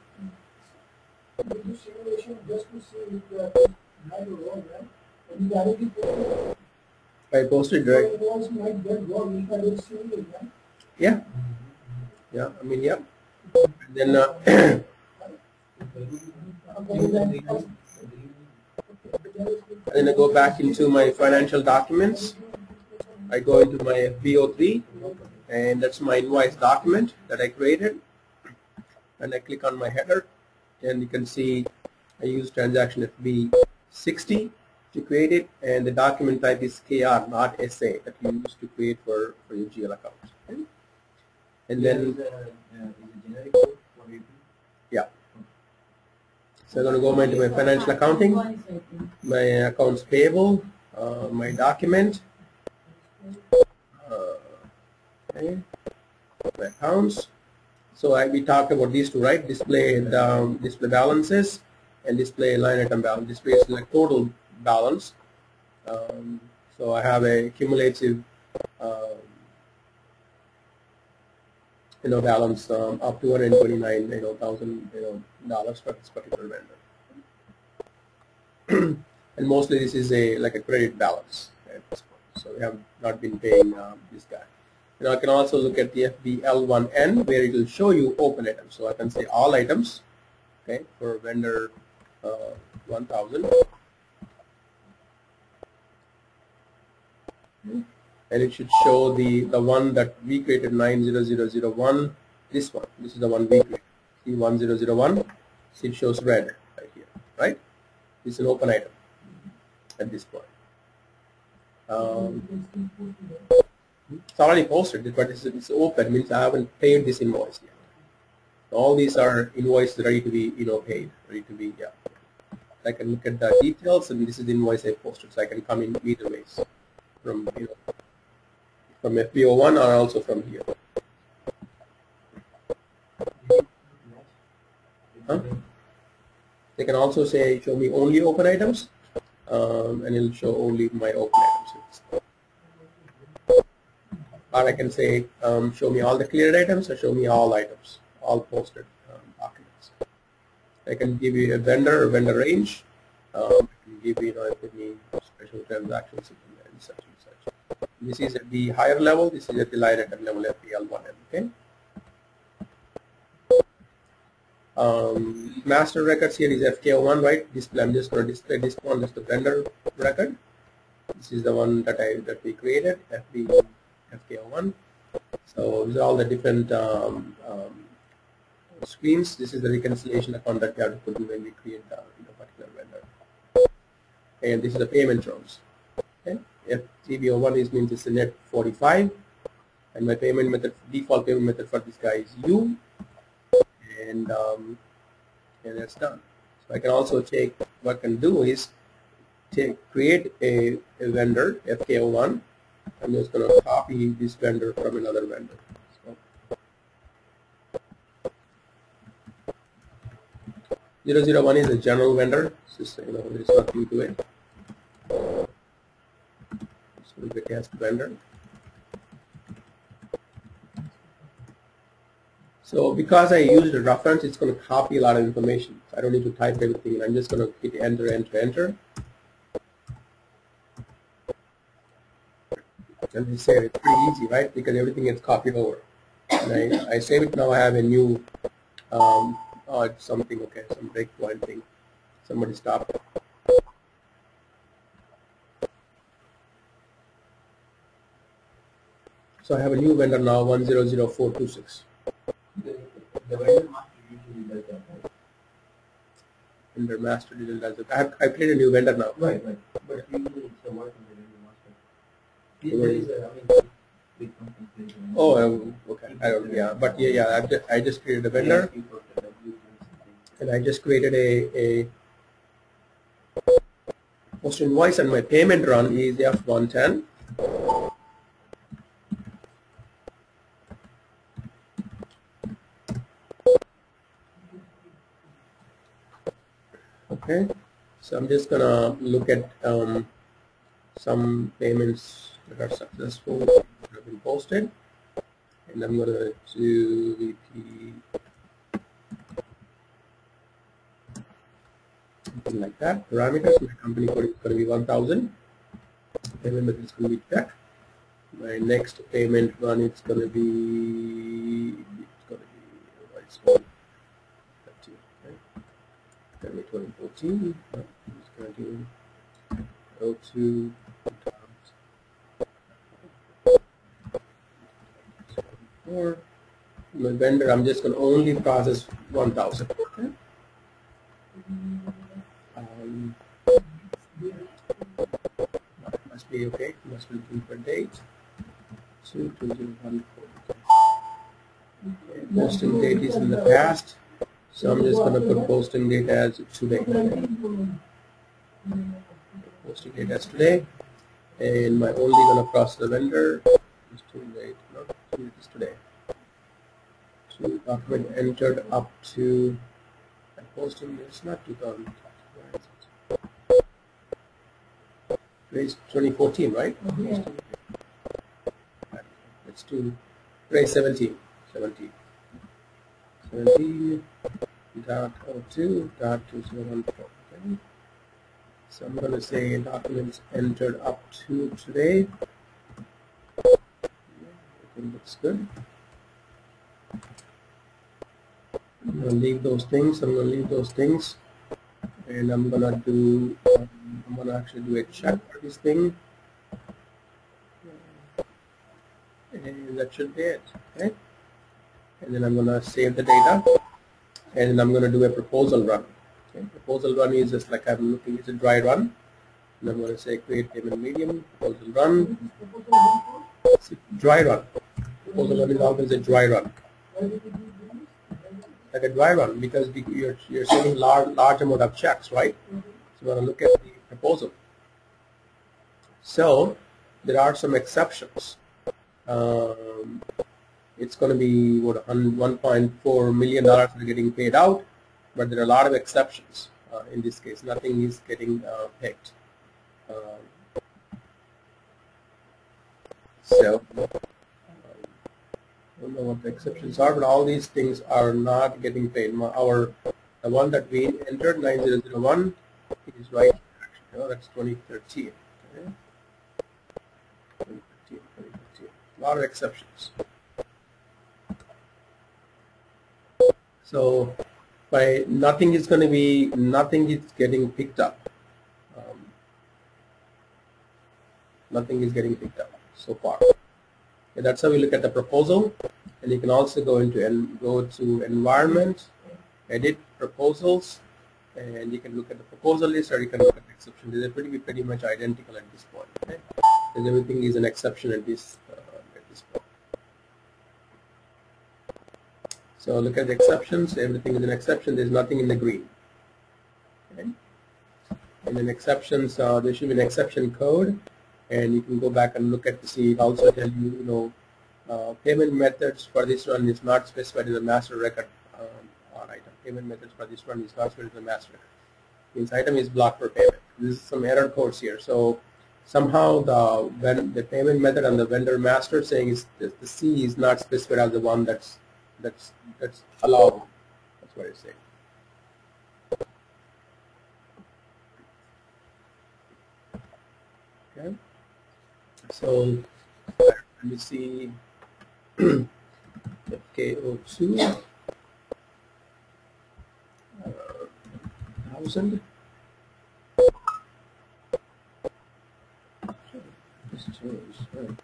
simulation just to see if the right or wrong, right? And we directly put it. I posted direct. So once might get wrong if I don't simulate, right? Yeah. Yeah. I mean, yeah. And then. And then I go back into my financial documents. I go into my FBO3, and that's my invoice document that I created. And I click on my header, and you can see I use transaction FB60 to create it, and the document type is KR, not SA, that you use to create for your GL account. Okay? And then, is a generic code for AP? yeah. So I'm going to go into my financial accounting, my accounts payable, my document, okay, my accounts, So we talked about these two, right? Display the display balances and display line item balance. Display is like total balance. So I have a cumulative, balance of $229,000 dollars for this particular vendor. And mostly this is like a credit balance at this point. So we have not been paying this guy. I can also look at the FBL1N where it will show you open items. So I can say all items, okay, for vendor 1000. And it should show the one that we created 90001. This is the one we created. See 1001. See, it shows red right here, right? It's an open item at this point. It's already posted, but it's open, means I haven't paid this invoice yet. All these are invoices ready to be paid, ready to be I can look at the details, and this is the invoice I posted, so I can come in either ways from from FBO1 or also from here. Huh? They can also say show me only open items, and it'll show only my open items. Or I can say show me all the cleared items or show me all items, all posted documents. I can give you a vendor range. I can give you, give me special transactions and such and such. This is at the higher level. This is at the line item level, FPL1M. Okay. Master records here is FKO1, right? Display. I'm just going to display this one. This is the vendor record. This is the one that we created, FKO1. So these are all the different screens. This is the reconciliation account that we have to put in when we create a particular vendor. And this is the payment terms. Okay. FTBO1 means it's a net 45, and my payment method, default payment method for this guy is U, and that's done. So I can also take, what I can do is create a vendor, FKO1. I'm just going to copy this vendor from another vendor. So 001 is a general vendor. It's just, there's nothing to it. So we get test vendor. So because I used a reference, it's going to copy a lot of information. I don't need to type everything, and I'm just going to hit enter, enter, enter. And we say it's pretty easy, right? Because everything gets copied over. And I save it now. I have a new something. Okay, some breakpoint thing. Somebody stop it. So I have a new vendor now, 100426. The vendor master usually does that, right? Vendor master usually does it. I created a new vendor now. Right. But usually it's the work of the vendor master. There is big company. Oh, okay. I don't. Yeah, but yeah. I just created a vendor, and I just created a post invoice, and my payment run is F110. Okay, so I'm just gonna look at some payments that are successful that have been posted, and I'm gonna do VP something like that. Parameters. My company code is going to be 1000. Payment method is going to be check. My next payment run is going to be what's called 2014. I'm just going to do L2 times 4. My vendor, I'm just going to only process 1000. Okay. Must be okay. Must be looking for date. 2/2014. Okay. Posting date is in the past. So I'm just going to put posting date as today. Posting date as today, and my only going to process the vendor is today. No, it is today. to document entered up to, and posting is not 2000. Today's 2014, right? Yeah. Let's do today's 17.02.2014. Okay. So I'm going to say documents entered up to today. Everything looks good. I'm going to leave those things. And I'm going to do, I'm going to actually do a check for this thing. And that should be it. Okay. And then I'm going to save the data. And then I'm going to do a proposal run. Okay. Proposal run is just like I'm looking, it's a dry run. And I'm going to say create payment medium, proposal run. It's a dry run. Proposal run is always a dry run. Like a dry run because you're sending large amount of checks, right? So we're going to look at the proposal. So there are some exceptions. It's going to be what $1.4 million are getting paid out, but there are a lot of exceptions in this case. Nothing is getting picked. So I don't know what the exceptions are, but all these things are not getting paid. The one that we entered 9001 is right. No, that's 2013. Okay. 2015. A lot of exceptions. So by nothing is getting picked up. Nothing is getting picked up so far. Okay, that's how we look at the proposal, and you can also go to environment, edit proposals, and you can look at the proposal list, or you can look at the exception. They're pretty much identical at this point. Okay? Because everything is an exception at this point. So look at the exceptions. Everything is an exception. There's nothing in the green. Okay? And then exceptions, there should be an exception code, and you can go back and look at to see. It also tell you, payment methods for this one is not specified in the master record item. Payment methods for this one is not specified in the master record. This item is blocked for payment. This is some error codes here. So somehow the payment method and the vendor master saying is the C is not specified as the one that's allowed. That's what it's saying. Okay. So let me see. FKO2 1000. Just change. Right.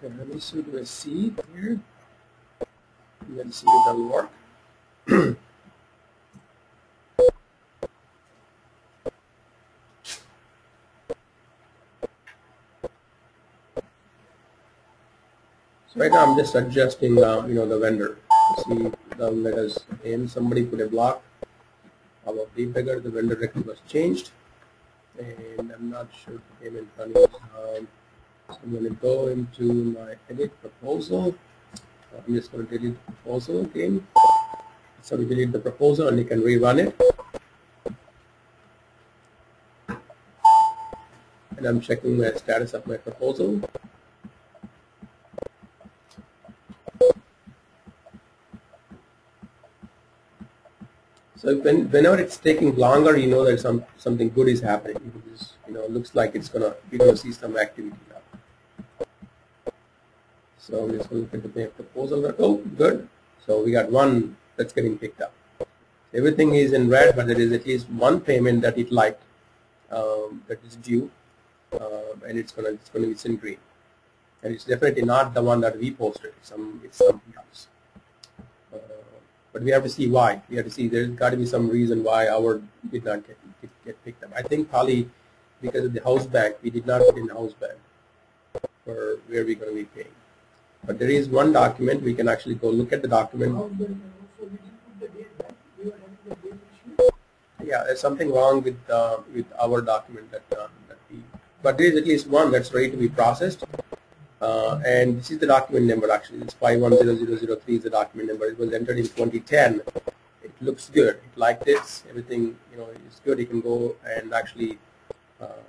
Okay, let me do a C here. And then see if that'll work. So right now I'm just adjusting, the vendor. See the letters in. Somebody put a block. Our debugger, the vendor record was changed, and I'm not sure the payment run is. So I'm going to go into my edit proposal. I'm just going to delete the proposal again. So we delete the proposal and you can rerun it. And I'm checking the status of my proposal. So whenever it's taking longer, you know that something good is happening. Because, looks like we're gonna see some activity now. So I'm just going to look at the proposal. Oh, good. So we got one that's getting picked up. Everything is in red, but there is at least one payment that it liked that is due, and it's in green. And it's definitely not the one that we posted. It's something else. But we have to see why. We have to see there's got to be some reason why our did not get picked up. I think probably because of the house bank, we did not put in the house bank for where we're going to be paying. But there is one document, we can actually go look at the document. So we didn't put the date, right? We were having the date issue. Yeah, there's something wrong with our document that we, but there is at least one that's ready to be processed. And this is the document number actually. It's 510003 is the document number. It was entered in 2010. It looks good. Like this, everything is good. You can go and actually double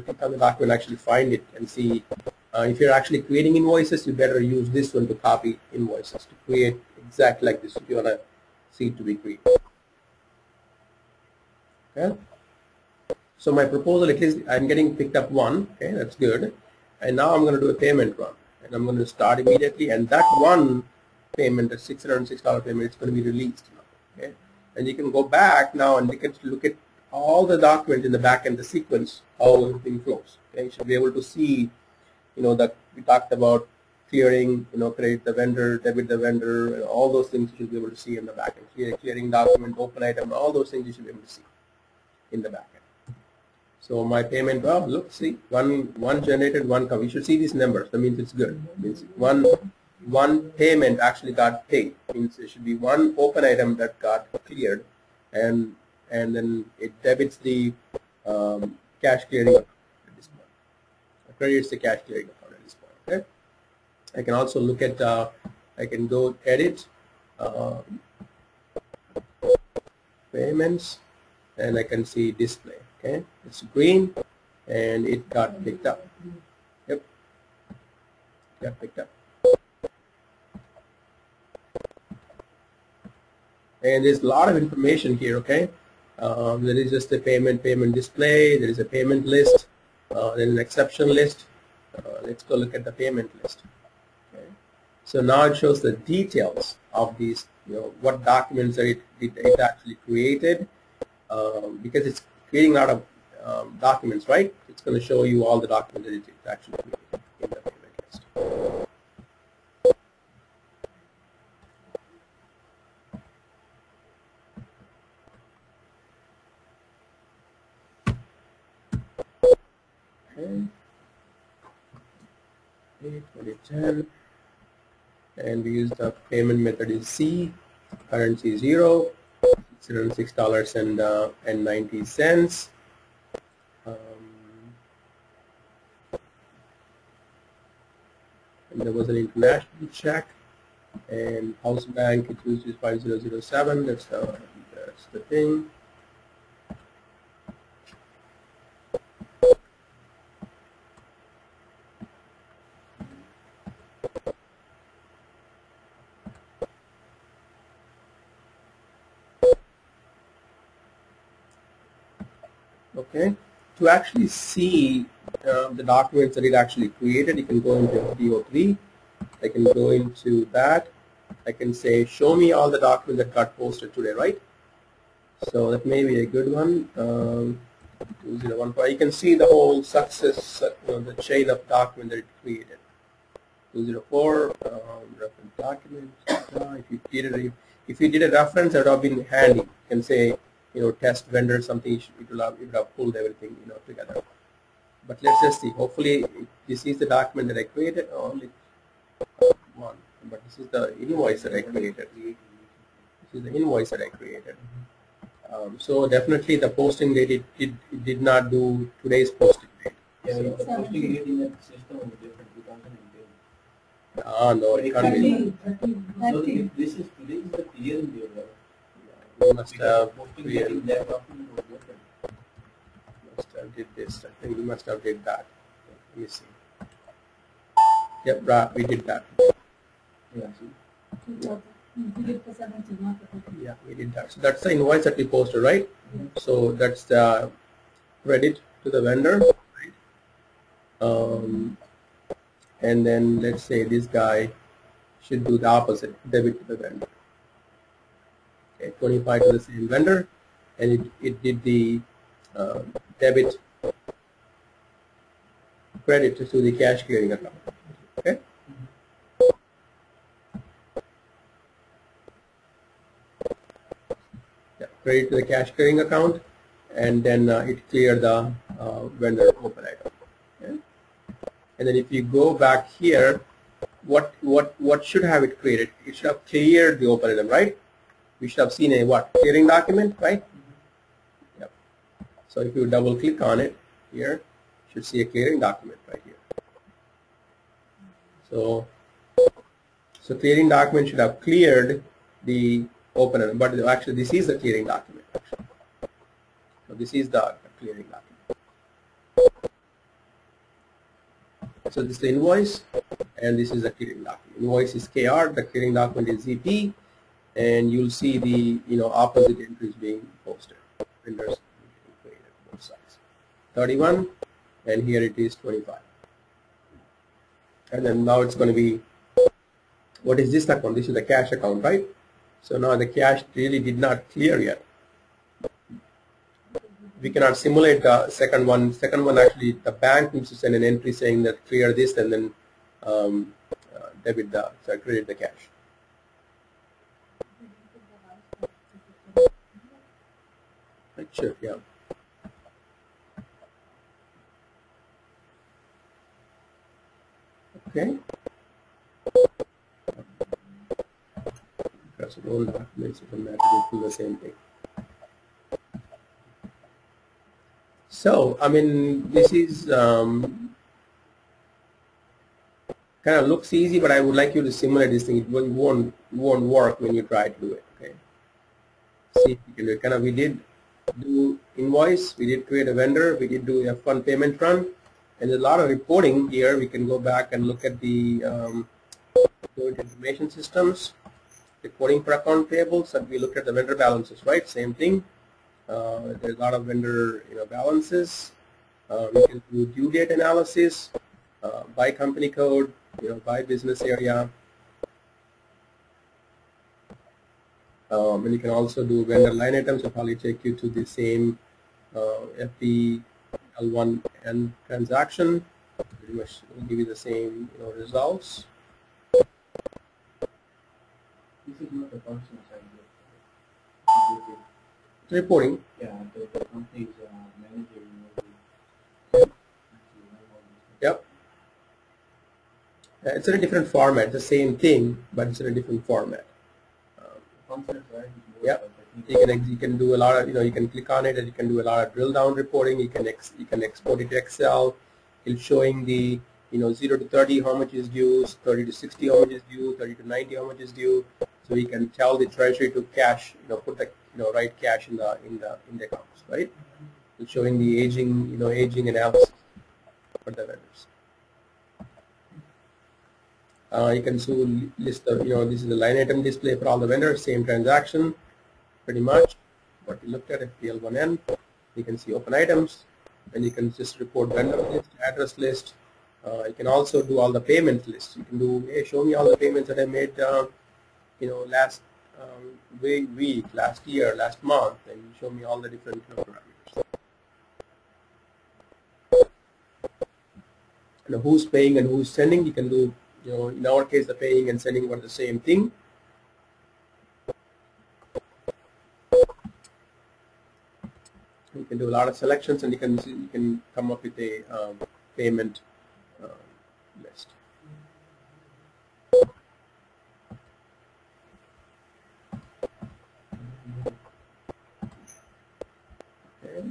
click on the document, actually find it and see. If you're actually creating invoices, you better use this one to copy invoices to create exactly like this if you want to see it to be created. Okay. So my proposal, at least I'm getting picked up one. Okay, that's good. And now I'm going to do a payment run, and I'm going to start immediately. And that one payment, the $606 payment, it's going to be released now. Okay, and you can go back now and you can look at all the documents in the back end, the sequence, how everything flows. Okay, you should be able to see, that we talked about clearing, credit the vendor, debit the vendor, and all those things you should be able to see in the back end. Clearing document, open item, all those things you should be able to see in the back end. So my payment, well, look, see, one generated, one come. You should see these numbers. That means it's good. It means one payment actually got paid. It means there should be one open item that got cleared, and then it debits the cash clearing account at this point. It credits the cash clearing account at this point. Okay. I can also look at. I can go edit payments, and I can see display. Okay, it's green and it got picked up. Yep, got picked up. And there's a lot of information here. Okay, there is just a payment display. There is a payment list. There is an exception list. Let's go look at the payment list. Okay, so now it shows the details of these. What documents that it actually created, because it's creating a lot of documents, right? It's going to show you all the documents that it actually created in the payment list. Okay. 2010, and we use the payment method is C, currency 0. $606.90. And there was an international check, and house bank it uses 5007. That's the thing. Okay, to actually see the documents that it actually created, you can go into DO3. I can go into that. I can say, show me all the documents that got posted today, right? So that may be a good one. 2015. You can see the whole success, the chain of documents that it created. 204 reference documents. If you did a reference, that would have been handy. You can say, test vendor something. It would have pulled everything together. But let's just see. Hopefully, this is the document that I created. Only one, but this is the invoice that I created. This is the invoice that I created. So definitely the posting date it did not do today's posting date. Yeah, So, the posting date in that system was different. 2010. no, it can't be. So if this is today is the clearing date, right? We must have Posting date in that document was different. did this. I think we must have did that. Let me see. Yep, right, we did that. Yeah. Yeah, we did that. So that's the invoice that we posted, right? So that's the credit to the vendor, right? And then let's say this guy should do the opposite, debit to the vendor. Okay, 25 to the same vendor, and it did the debit credit to the cash clearing account. Okay. Yeah, credit to the cash clearing account, and then it cleared the vendor open item. Okay. And And then if you go back here, what should have it created? It should have cleared the open item, right? We should have seen a what? Clearing document, right? Yep. So if you double click on it here, you should see a clearing document right here. So clearing document should have cleared the open item, but actually this is the clearing document. Actually. So this is the clearing document. So this is the invoice, and this is the clearing document. Invoice is KR, the clearing document is ZP, and you'll see the opposite entries being posted. Vendors created both sides. 31, and here it is 25. And then now it's going to be, what is this account? This is the cash account, right? So now the cash really did not clear yet. We cannot simulate the second one. Second one, actually, the bank needs to send an entry saying that clear this and then credit the cash. Right, sure, yeah. Okay. Press roll documents automatically do the same thing. So, I mean, this is kind of looks easy, but I would like you to simulate this thing. It won't work when you try to do it. Okay. See if you can do it. Kind of, we did do invoice, we did create a vendor, we did do F1 payment run, and there's a lot of reporting here. We can go back and look at the information systems, reporting for account payables, and we looked at the vendor balances, right? Same thing. There's a lot of vendor balances. We can do due date analysis, by company code, by business area. And you can also do vendor line items. It'll probably take you to the same FP L1N transaction. Pretty much will give you the same results. This is not a functional side. Reporting. Yeah, the company's manager. Yep. It's in a different format. The same thing, but it's in a different format. Yep. You can do a lot of you can click on it and you can do a lot of drill down reporting. You can export it to Excel. It's showing the 0 to 30 how much is due, 30 to 60 how much is due, 30 to 90 how much is due. So we can tell the treasury to cash put the right cash in the accounts, right? It's showing the aging aging analysis for the vendors. You can list the this is the line item display for all the vendors, same transaction, pretty much what we looked at PL1N. You can see open items, and you can just report vendor list, address list. You can also do all the payment lists. You can do, hey, show me all the payments that I made, last week, last year, last month, and show me all the different parameters. Who's paying and who's sending. You can do, in our case, the paying and sending were the same thing. You can do a lot of selections, and you can come up with a payment list. Okay,